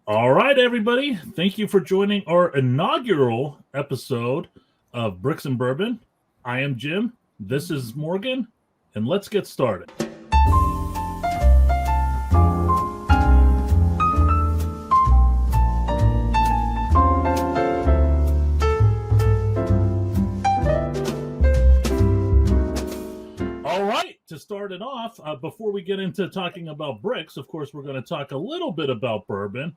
All right, everybody. Thank you for joining our inaugural episode of Bricks and Bourbon. I am Jim. This is Morgan, and let's get started. All right, to start it off, before we get into talking about bricks, of course, we're going to talk a little bit about bourbon.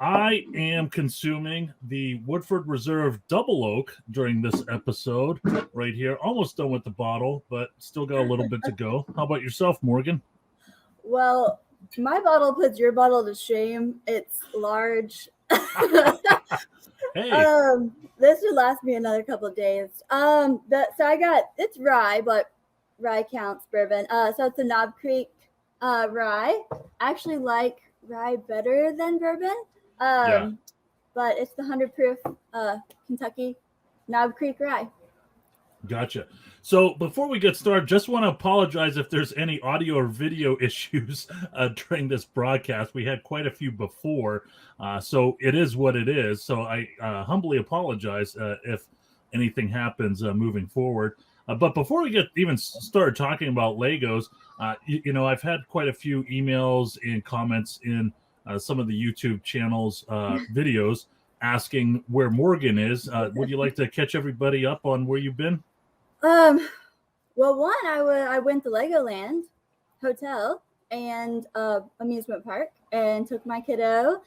I am consuming the Woodford Reserve Double Oak during this episode right here. Almost done with the bottle, but still got a little bit to go. How about yourself, Morgan? Well, my bottle puts your bottle to shame. It's large. Hey. This should last me another couple of days. So I got, it's rye, but rye counts bourbon. So it's a Knob Creek rye. I actually like rye better than bourbon. But it's the 100 proof Kentucky Knob Creek rye. Gotcha. So before we get started, just want to apologize if there's any audio or video issues during this broadcast. We had quite a few before, so it is what it is. So I humbly apologize if anything happens moving forward. But before we get even started talking about Legos, I've had quite a few emails and comments in some of the YouTube channels videos asking where Morgan is. Would you like to catch everybody up on where you've been? Well, one, I went to Legoland Hotel and amusement park and took my kiddo.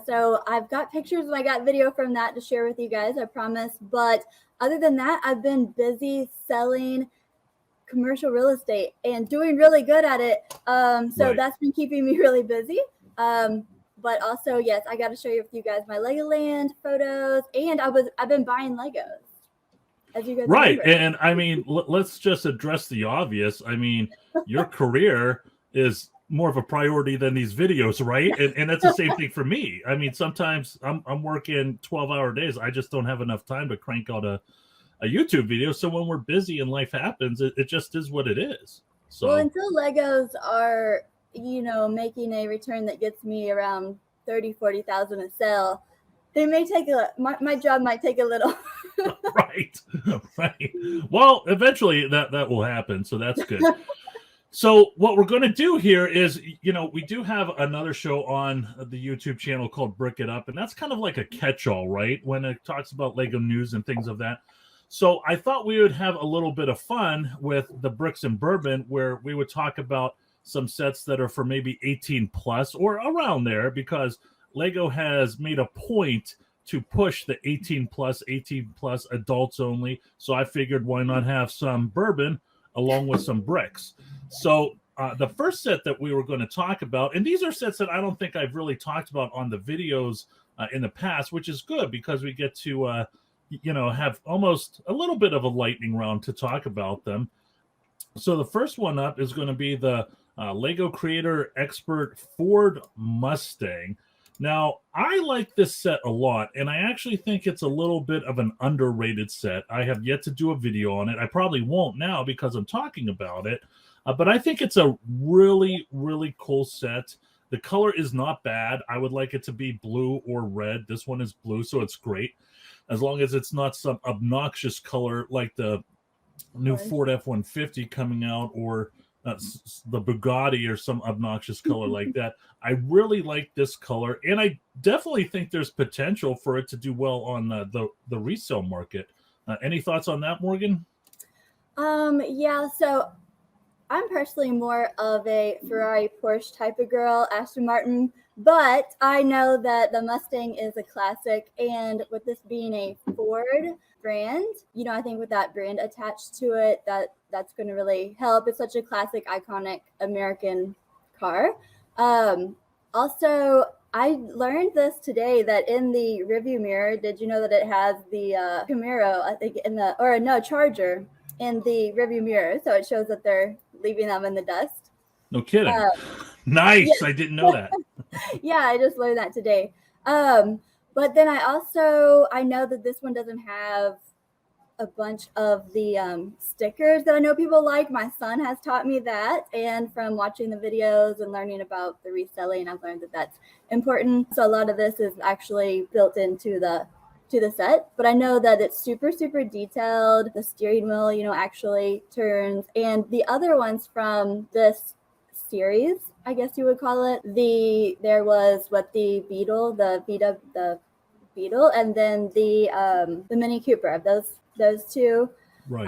So I've got pictures and I got video from that to share with you guys, I promise. But other than that, I've been busy selling commercial real estate and doing really good at it. So That's been keeping me really busy. But also, yes, I got to share with you guys my Legoland photos, and I've been buying Legos. As you guys remember. And I mean, let's just address the obvious. I mean, your career is more of a priority than these videos, right? And that's the same thing for me. I mean, sometimes I'm working 12-hour days. I just don't have enough time to crank out a YouTube video. So when we're busy and life happens, it just is what it is. So well, until Legos are, making a return that gets me around 30,000-40,000 a sale, they may take my job might take a little. Right. Well, eventually that will happen. So that's good. So what we're going to do here is, we do have another show on the YouTube channel called Brick It Up, and that's kind of like a catch-all, right? When it talks about Lego news and things of that. So I thought we would have a little bit of fun with the Bricks and Bourbon, where we would talk about some sets that are for maybe 18 plus or around there, because Lego has made a point to push the 18 plus adults only. So I figured, why not have some bourbon along with some bricks? So the first set that we were going to talk about, and these are sets that I don't think I've really talked about on the videos in the past, which is good because we get to, have almost a little bit of a lightning round to talk about them. So the first one up is going to be the Lego Creator Expert Ford Mustang. Now, I like this set a lot, and I actually think it's a little bit of an underrated set. I have yet to do a video on it. I probably won't now because I'm talking about it, but I think it's a really, really cool set. The color is not bad. I would like it to be blue or red. This one is blue, so it's great, as long as it's not some obnoxious color like the new Ford F-150 coming out, or the Bugatti, or some obnoxious color like that. I really like this color, and I definitely think there's potential for it to do well on the resale market. Any thoughts on that, Morgan? Yeah, so I'm personally more of a Ferrari Porsche type of girl, Aston Martin, but I know that the Mustang is a classic, and with this being a Ford brand, I think with that brand attached to it, that's going to really help. It's such a classic, iconic American car. Also, I learned this today, that in the rearview mirror, did you know that it has the Camaro, I think, Charger in the rearview mirror, so it shows that they're leaving them in the dust. No kidding. Nice. Yeah. I didn't know that. Yeah, I just learned that today. But then I know that this one doesn't have a bunch of the stickers that I know people like. My son has taught me that, and from watching the videos and learning about the reselling, I've learned that that's important. So a lot of this is actually built into the set, but I know that it's super detailed. The steering wheel, you know, actually turns, and the other ones from this series, I guess you would call it, there was the Beetle, the Beetle, and then the Mini Cooper. Those two Right.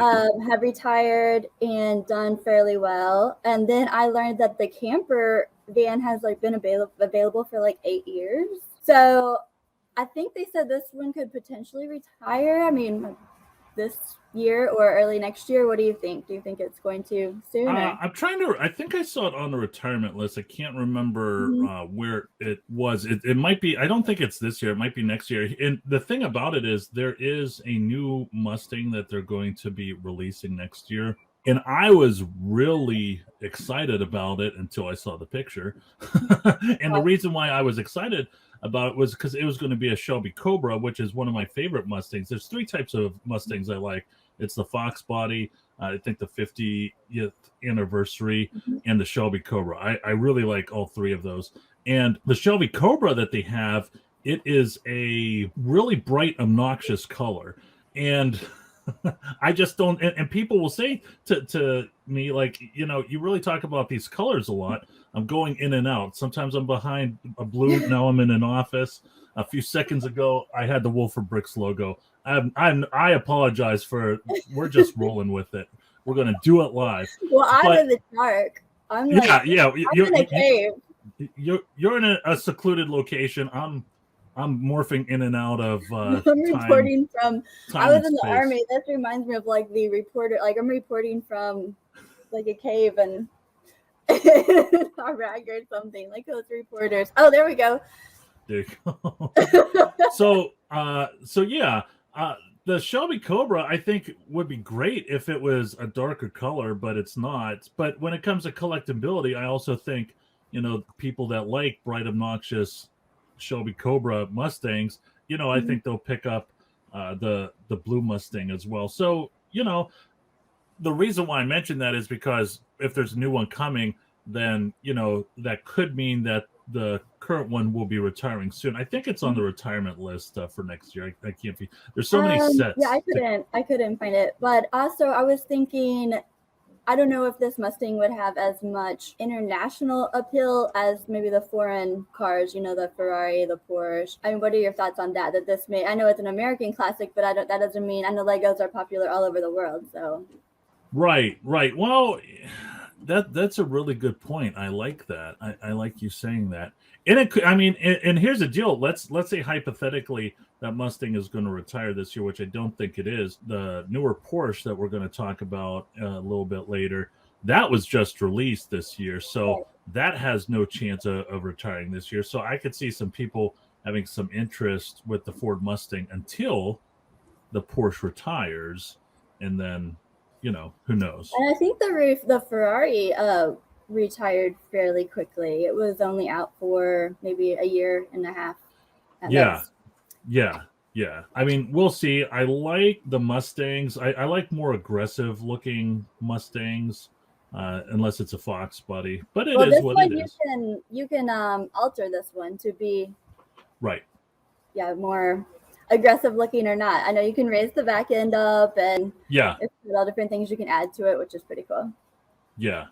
have retired and done fairly well. And then I learned that the camper van has like been available for like 8 years. So I think they said this one could potentially retire. I mean, this year or early next year. What do you think? Do you think it's going to soon? I'm trying to. I think I saw it on the retirement list. I can't remember where it was. It might be. I don't think it's this year. It might be next year. And the thing about it is, there is a new Mustang that they're going to be releasing next year. And I was really excited about it until I saw the picture. And the reason why I was excited about it was because it was going to be a Shelby Cobra, which is one of my favorite Mustangs. There's 3 types of Mustangs I like. It's the Fox body, I think the 50th anniversary, and the Shelby Cobra. I really like all 3 of those. And the Shelby Cobra that they have, it is a really bright, obnoxious color. And I just don't, and people will say to me, like, you know, you really talk about these colors a lot. I'm going in and out. Sometimes I'm behind a blue. Now I'm in an office. A few seconds ago, I had the Wolfofbricks logo. I apologize for. We're just rolling with it. We're gonna do it live. Well, I'm in the dark. I'm like, I'm in a cave. You're in a secluded location. I'm morphing in and out of. I'm reporting from. I was in the Army. That reminds me of like the reporter. Like I'm reporting from, like a cave and Iraq or something. Like those reporters. Oh, there we go. There you go. So yeah. The Shelby Cobra, I think, would be great if it was a darker color, but it's not. But when it comes to collectability, I also think, you know, people that like bright, obnoxious Shelby Cobra Mustangs, you know, I think they'll pick up the blue Mustang as well. So, you know, the reason why I mentioned that is because if there's a new one coming, then, you know, that could mean that the current one will be retiring soon. I think it's on the retirement list for next year. I can't be. There's so many sets. Yeah, I couldn't find it. But also, I was thinking, I don't know if this Mustang would have as much international appeal as maybe the foreign cars. You know, the Ferrari, the Porsche. I mean, what are your thoughts on that? That this may. I know it's an American classic, but that doesn't mean. I know Legos are popular all over the world. So. Right. Well. That's a really good point. I like that. I like you saying that. And it could, I mean, and here's the deal. Let's say hypothetically that Mustang is going to retire this year, which I don't think it is. The newer Porsche that we're going to talk about a little bit later, that was just released this year, so that has no chance of retiring this year. So I could see some people having some interest with the Ford Mustang until the Porsche retires, and then, you know, who knows? And I think the Ferrari retired fairly quickly. It was only out for maybe a year and a half. Yeah. I mean, we'll see. I like the Mustangs. I like more aggressive looking Mustangs, unless it's a Fox body. But it is what it is. You can alter this one to be right. Yeah, more aggressive looking or not. I know you can raise the back end up, and it's all different things you can add to it, which is pretty cool. Yeah.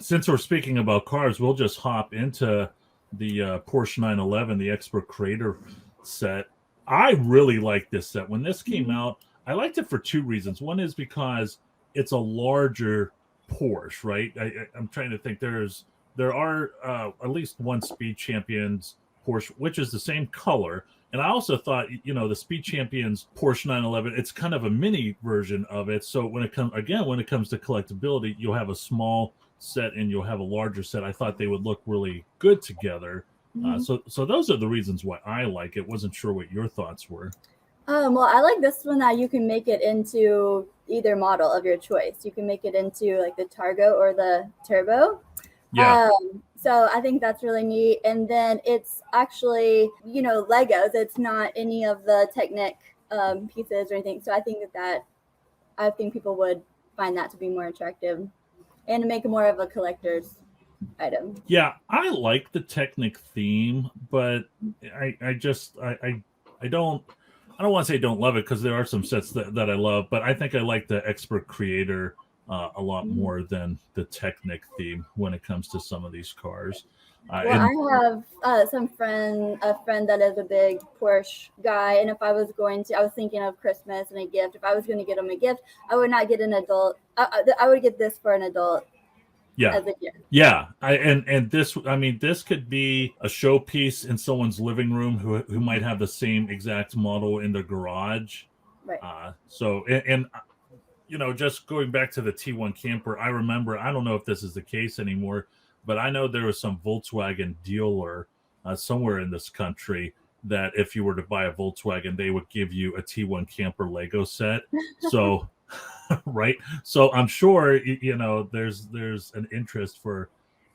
Since we're speaking about cars, we'll just hop into the Porsche 911, the Expert Creator set. I really like this set. When this came out, I liked it for 2 reasons. One is because it's a larger Porsche, right? I'm trying to think. There are at least one Speed Champions Porsche, which is the same color. And I also thought, you know, the Speed Champions Porsche 911, it's kind of a mini version of it. So when it comes to collectability, you'll have a small set and you'll have a larger set. I thought they would look really good together. So those are the reasons why I like it. Wasn't sure what your thoughts were. Well, I like this one that you can make it into either model of your choice. You can make it into like the Targo or the Turbo. Yeah. So I think that's really neat. And then it's actually, Legos. It's not any of the Technic pieces or anything. So I think that I think people would find that to be more attractive and to make it more of a collector's item. Yeah, I like the Technic theme, but I don't want to say don't love it, because there are some sets that I love, but I think I like the Expert Creator a lot more than the Technic theme when it comes to some of these cars. Well, I have a friend that is a big Porsche guy, and if I was thinking of Christmas and a gift. If I was going to get him a gift, I would not get an adult. I would get this for an adult. Yeah, as a gift. Yeah, and this, I mean, this could be a showpiece in someone's living room who might have the same exact model in their garage. Right. So you know, just going back to the T1 camper, I remember, I don't know if this is the case anymore, but I know there was some Volkswagen dealer somewhere in this country that if you were to buy a Volkswagen, they would give you a T1 camper Lego set. So, right. So I'm sure, you know, there's an interest for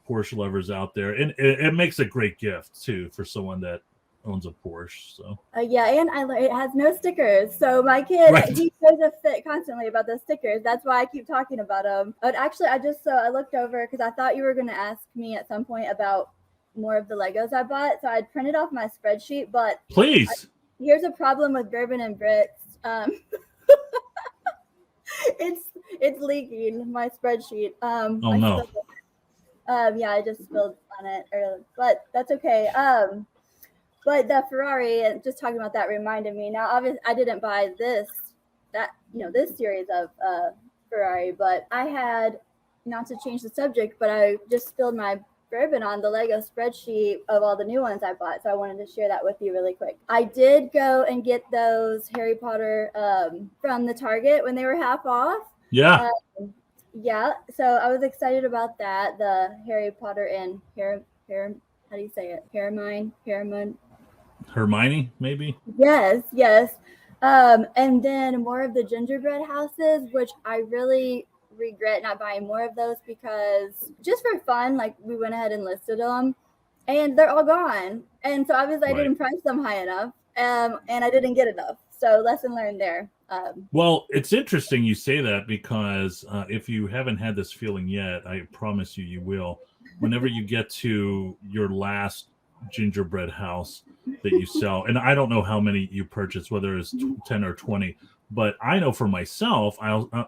Porsche lovers out there, and it makes a great gift too for someone that owns a Porsche. So yeah, and it has no stickers, so my kid, he throws a fit constantly about the stickers. That's why I keep talking about them. But actually, I looked over because I thought you were going to ask me at some point about more of the Legos I bought, so I printed off my spreadsheet. But please, here's a problem with Bourbon and Bricks. It's leaking my spreadsheet. Oh no. Yeah, I just spilled on it earlier, but that's okay. But the Ferrari, and just talking about that reminded me. Now, obviously, I didn't buy this series of Ferrari, but I had, not to change the subject, but I just spilled my bourbon on the Lego spreadsheet of all the new ones I bought, so I wanted to share that with you really quick. I did go and get those Harry Potter from the Target when they were half off. Yeah. Yeah, so I was excited about that. The Harry Potter and how do you say it? Hermione, maybe? Yes. And then more of the gingerbread houses, which I really regret not buying more of those, because just for fun, like, we went ahead and listed them and they're all gone. And so obviously I didn't price them high enough, and I didn't get enough. So lesson learned there. Well, it's interesting you say that, because if you haven't had this feeling yet, I promise you will. Whenever you get to your last gingerbread house that you sell, and I don't know how many you purchase, whether it's 10 or 20, but I know for myself,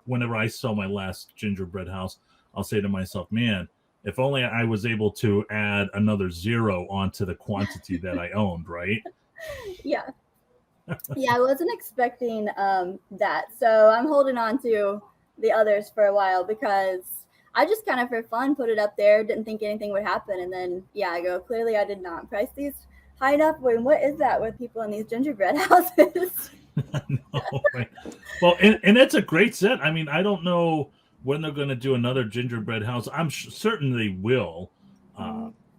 whenever I sell my last gingerbread house, I'll say to myself, man, if only I was able to add another 0 onto the quantity that I owned, right? Yeah. Yeah, I wasn't expecting that. So I'm holding on to the others for a while, because I just kind of for fun put it up there, didn't think anything would happen. And then, I go, clearly I did not price these high enough. What is that with people in these gingerbread houses? No, right. Well, and it's a great set. I mean, I don't know when they're going to do another gingerbread house. I'm certain they will,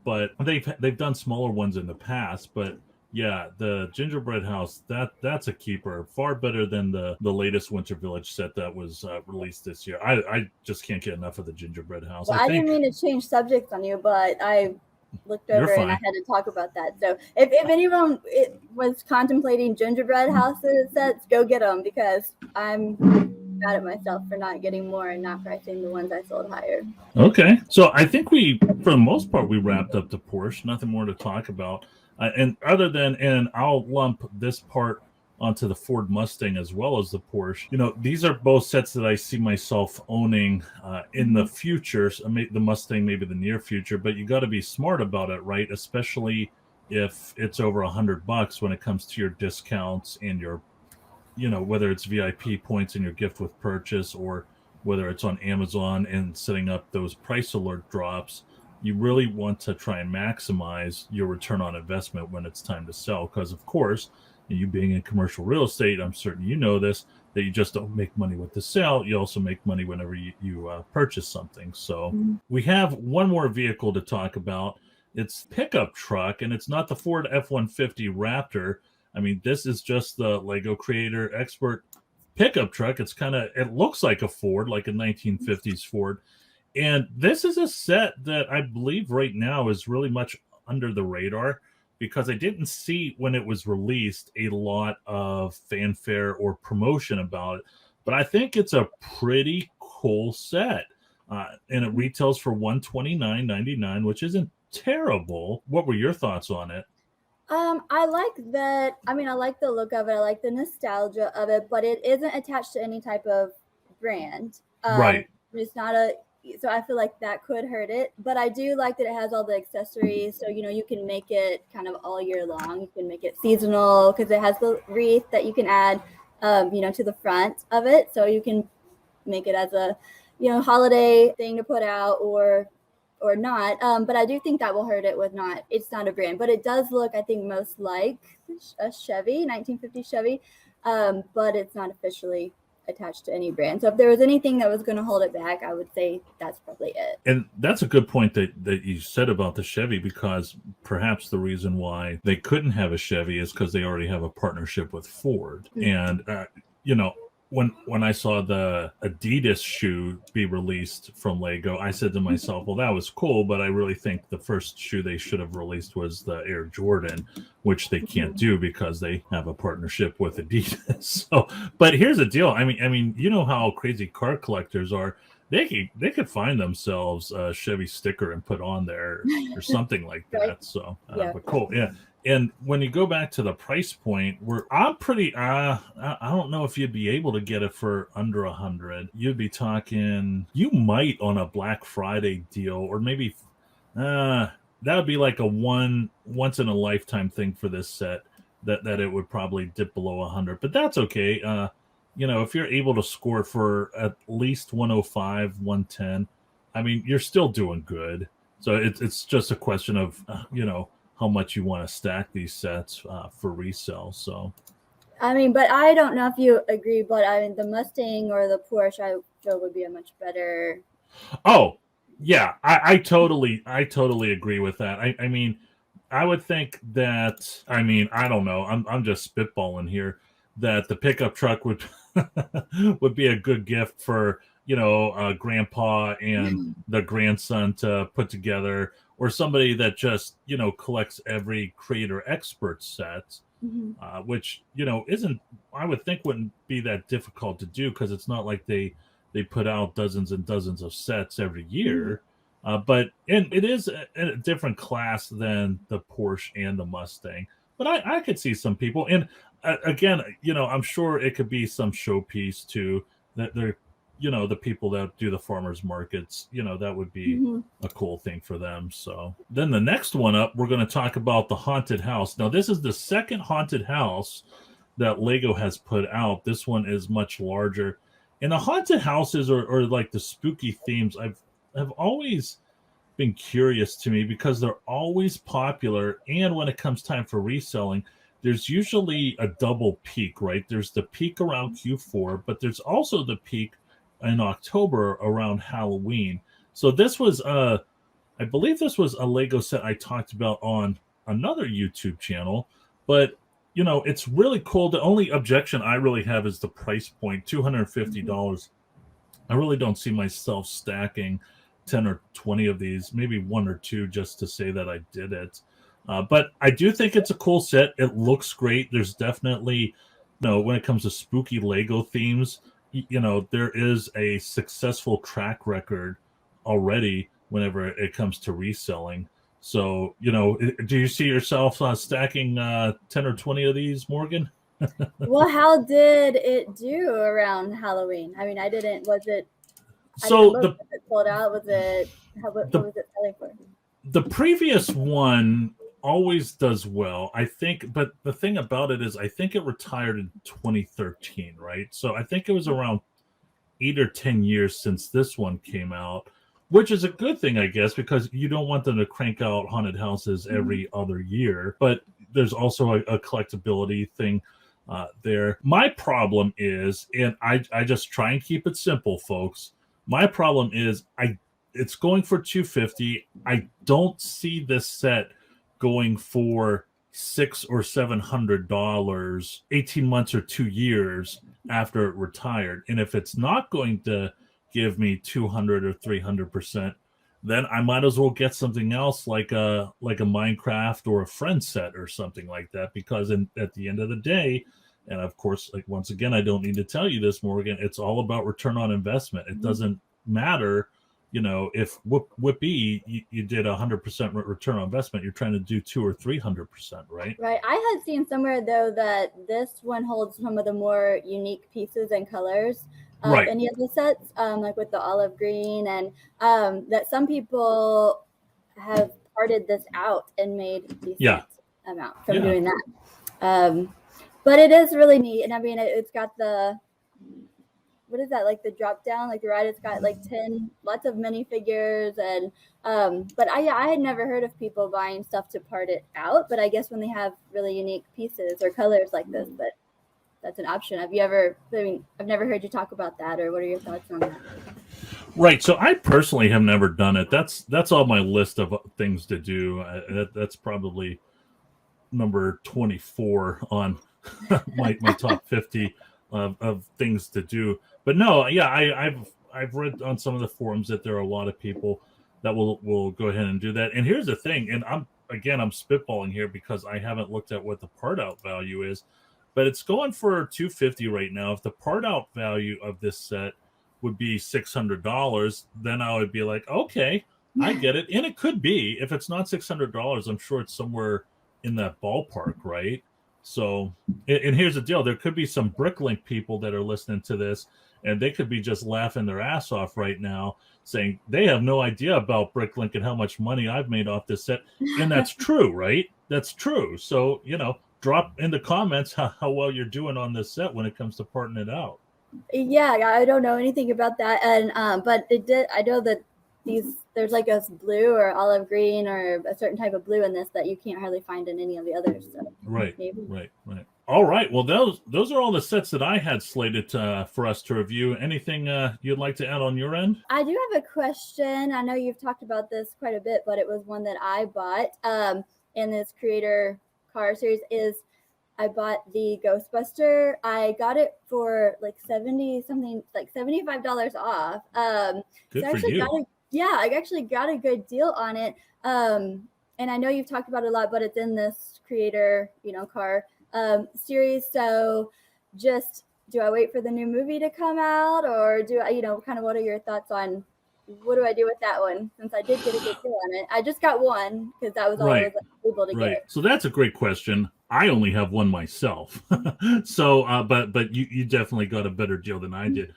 but they've done smaller ones in the past. But yeah, the gingerbread house, that's a keeper, far better than the latest Winter Village set that was released this year. I just can't get enough of the gingerbread house. Well, I didn't mean to change subjects on you, but I looked over and I had to talk about that. So if anyone was contemplating gingerbread houses sets, go get them, because I'm mad at myself for not getting more and not pricing the ones I sold higher. Okay, so I think for the most part, we wrapped up the Porsche. Nothing more to talk about. And I'll lump this part onto the Ford Mustang as well as the Porsche. You know, these are both sets that I see myself owning in the future. So the Mustang, maybe the near future, but you got to be smart about it, right? Especially if it's over $100 when it comes to your discounts and your, you know, whether it's VIP points in your gift with purchase, or whether it's on Amazon and setting up those price alert drops. You really want to try and maximize your return on investment when it's time to sell. Because, of course, you being in commercial real estate, I'm certain you know this, that you just don't make money with the sale. You also make money whenever you purchase something. So we have one more vehicle to talk about. It's pickup truck, and it's not the Ford F-150 Raptor. I mean, this is just the LEGO Creator Expert pickup truck. It looks like a Ford, like a 1950s Ford. And this is a set that I believe right now is really much under the radar, because I didn't see when it was released a lot of fanfare or promotion about it. but I think it's a pretty cool set. And it retails for $129.99, which isn't terrible. What were your thoughts on it? I like that. I mean, I like the look of it. I like the nostalgia of it, but it isn't attached to any type of brand. Right. It's not a. So I feel like that could hurt it, but I do like that it has all the accessories. So you can make it kind of all year long. You can make it seasonal because it has the wreath that you can add, to the front of it. So you can make it as a, holiday thing to put out or not. But I do think that will hurt it with it's not a brand, but it does look, I think, most like a Chevy, 1950 Chevy, but it's not officially attached to any brand. So if there was anything that was going to hold it back, I would say that's probably it. And that's a good point that you said about the Chevy, because perhaps the reason why they couldn't have a Chevy is because they already have a partnership with Ford. And, when I saw the Adidas shoe be released from Lego, I said to myself, well, that was cool, but I really think the first shoe they should have released was the Air Jordan, which they can't do because they have a partnership with Adidas. So, but here's the deal. I mean, you know how crazy car collectors are. They could find themselves a Chevy sticker and put on there or something like that. Right. So, but cool. Yeah. And when you go back to the price point, I'm pretty. I don't know if you'd be able to get it for under $100. You'd be talking. You might on a Black Friday deal, or maybe that would be like a once in a lifetime thing for this set. That it would probably dip below 100, but that's okay. If you're able to score for at least 105, 110, I mean, you're still doing good. So it's just a question of how much you want to stack these sets for resale. So, I mean, but I don't know if you agree, but I mean, the Mustang or the Porsche, I feel would be a much better. Oh, yeah, I totally agree with that. I mean, I would think that. I mean, I don't know. I'm just spitballing here. That the pickup truck would would be a good gift for grandpa and the grandson to put together, or somebody that just collects every creator expert set, which isn't, I would think, wouldn't be that difficult to do, because it's not like they put out dozens and dozens of sets every year. But it is a different class than the Porsche and the Mustang. But I could see some people, and again, I'm sure it could be some showpiece too, that they're the people that do the farmers markets, that would be a cool thing for them. So then the next one up, we're going to talk about the haunted house. Now, this is the second haunted house that Lego has put out. This one is much larger, and the haunted houses or like the spooky themes have always been curious to me, because they're always popular. And when it comes time for reselling, there's usually a double peak, right? There's the peak around Q4, but there's also the peak in October around Halloween. So this was I believe this was a Lego set I talked about on another YouTube channel, but it's really cool. The only objection I really have is the price point, $250. I really don't see myself stacking 10 or 20 of these, maybe one or two, just to say that I did it. But I do think it's a cool set. It looks great. There's definitely, when it comes to spooky Lego themes, there is a successful track record already whenever it comes to reselling. So, do you see yourself stacking 10 or 20 of these, Morgan? Well, how did it do around Halloween? I mean, I didn't. Was it? So was it sold out? Was it? What was it selling for? The previous one always does well, I think, but the thing about it is, I think it retired in 2013, right? So I think it was around 8 or 10 years since this one came out, which is a good thing, I guess, because you don't want them to crank out haunted houses every other year. But there's also a collectability thing there. My problem is, and I just try and keep it simple, folks. My problem is it's going for $250. I don't see this set going for $600 or $700 18 months or 2 years after it retired. And if it's not going to give me 200 or 300%, then I might as well get something else, like a Minecraft or a Friend set or something like that, because at the end of the day, And of course, like once again, I don't need to tell you this, Morgan, it's all about return on investment. It doesn't matter, if Whippy, you did 100% return on investment, you're trying to do 200 or 300%, right? Right. I had seen somewhere though that this one holds some of the more unique pieces and colors of Right. any of the sets, like with the olive green, and that some people have parted this out and made decent amount from doing that. But it is really neat, and I mean it's got the, what is that, like the drop down, like the right, it's got like 10 lots of minifigures, and but I had never heard of people buying stuff to part it out, but I guess when they have really unique pieces or colors like this, but that's an option. Have you ever, I mean, I've never heard you talk about that, or what are your thoughts on that? Right. So I personally have never done it. That's on my list of things to do. That's probably number 24 on my top 50 of things to do. But no, I've read on some of the forums that there are a lot of people that will go ahead and do that. And here's the thing, and I'm spitballing here because I haven't looked at what the part out value is, but it's going for $250 right now. If the part out value of this set would be $600, then I would be like, okay, I get it. And it could be, if it's not $600, I'm sure it's somewhere in that ballpark, right? So, and here's the deal, there could be some Bricklink people that are listening to this, and they could be just laughing their ass off right now, saying they have no idea about Bricklink and how much money I've made off this set. And that's true, right? That's true. So, drop in the comments how well you're doing on this set when it comes to parting it out. Yeah, I don't know anything about that, and but I know that there's like a blue or olive green or a certain type of blue in this that you can't hardly find in any of the others. So right, maybe. Right. All right. Well, those are all the sets that I had slated for us to review. Anything you'd like to add on your end? I do have a question. I know you've talked about this quite a bit, but it was one that I bought in this creator car series. I bought the Ghostbuster. I got it for like $70 something, like $75 off. Good so for you. I actually got a good deal on it. And I know you've talked about it a lot, but it's in this creator, car series. So just, do I wait for the new movie to come out, or do I, kind of what are your thoughts on what do I do with that one, since I did get a good deal on it? I just got one because that was all I was able to get. So that's a great question. I only have one myself. So, but you definitely got a better deal than I did.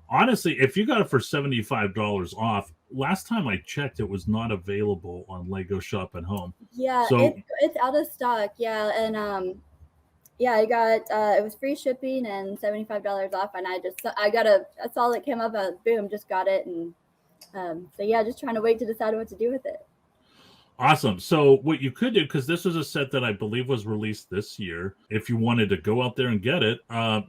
Honestly, if you got it for $75 off, last time I checked, it was not available on Lego Shop at Home. Yeah, so it's out of stock. Yeah, and I got it was free shipping and $75 off, and that's all it came up. Boom, just got it, and so yeah, just trying to wait to decide what to do with it. Awesome. So what you could do, because this was a set that I believe was released this year, if you wanted to go out there and get it,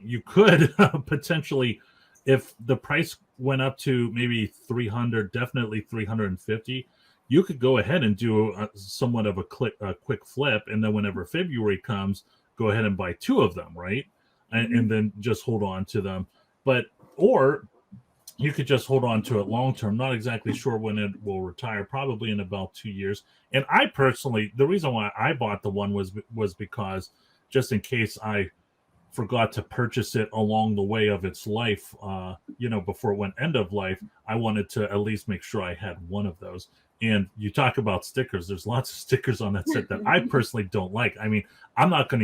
you could potentially, if the price went up to maybe $300, definitely $350, you could go ahead and do somewhat of a quick flip, and then whenever February comes, go ahead and buy 2 of them, right? And then just hold on to them. Or you could just hold on to it long term. Not exactly sure when it will retire, probably in about 2 years. And I personally, the reason why I bought the one was because just in case I forgot to purchase it along the way of its life, before it went end of life, I wanted to at least make sure I had one of those. And you talk about stickers. There's lots of stickers on that set that I personally don't like. I mean, I'm not going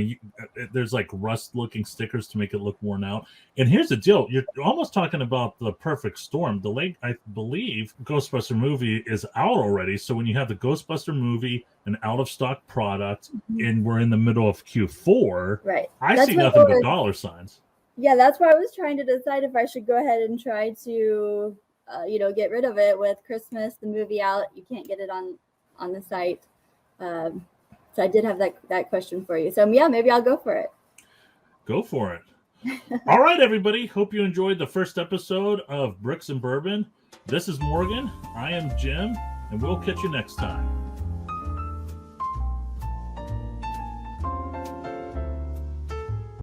to, there's like rust looking stickers to make it look worn out. And here's the deal. You're almost talking about the perfect storm. I believe Ghostbuster movie is out already. So when you have the Ghostbuster movie, an out of stock product, and we're in the middle of Q4, right? I see nothing but dollar signs. Yeah, that's why I was trying to decide if I should go ahead and try to get rid of it with Christmas, the movie out. You can't get it on the site. So I did have that question for you. So yeah, maybe I'll go for it. Go for it. All right, everybody. Hope you enjoyed the first episode of Bricks and Bourbon. This is Morgan. I am Jim, and we'll catch you next time.